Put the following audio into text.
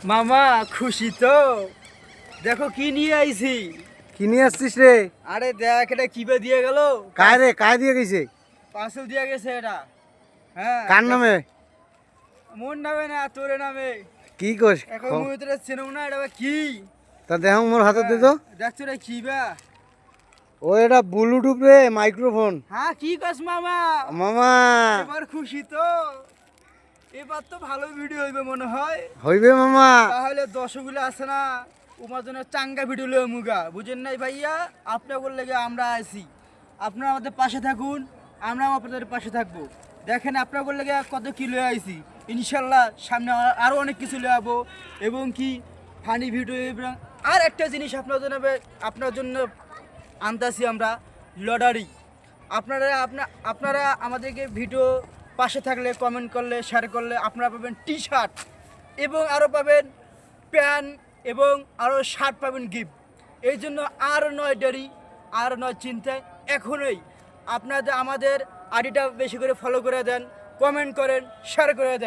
মামা খুশি তো? দেখো কি নিয়ে আইছি। কি নিয়ে আসছিস রে? আরে দেখ এটা কিবে দিয়ে গেল। কায় রে, কায় দিয়ে গেছে? পার্সেল দিয়ে গেছে এটা। হ্যাঁ কার নামে? মোর নামে না, তোর নামে। কি কস? এখন মুই তোরা চেনো না, এটা আবার কি? তা দেখ মোর হাতে দে তো। দেখছো এটা কি বা? ও এটা ব্লুটুথ রে, মাইক্রোফোন। হ্যাঁ কি কস মামা? মামা এবার খুশি তো? এবার তো ভালো ভিডিও হইবে মনে হয়। হইবে মামা। তাহলে দর্শকগুলো আছে না, উমার জন্য চাঙ্গা ভিডিও লয়ে মুগা, বুঝেন নাই ভাইয়া? আপনাদের লেগে আমরা আছি, আপনারা আমাদের পাশে থাকুন, আমরাও আপনাদের পাশে থাকবো। দেখেন আপনাদের লেগে কত কি লয়ে আইছি। ইনশাল্লাহ সামনে আরও অনেক কিছু লয়ে যাবো, এবং কি ফানি ভিডিও, এবং আর একটা জিনিস আপনার জন্য আনতাছি আমরা, লটারি। আপনারা আমাদেরকে ভিডিও পাশে থাকলে, কমেন্ট করলে, শেয়ার করলে আপনারা পাবেন টি শার্ট, এবং আরও পাবেন প্যান্ট, এবং আরও শার্ট পাবেন গিফট। এই জন্য আর নয় দেরি, আর নয় চিন্তায়, এখনই আপনাদের আমাদের আইডিটা বেশি করে ফলো করে দেন, কমেন্ট করেন, শেয়ার করে দেন।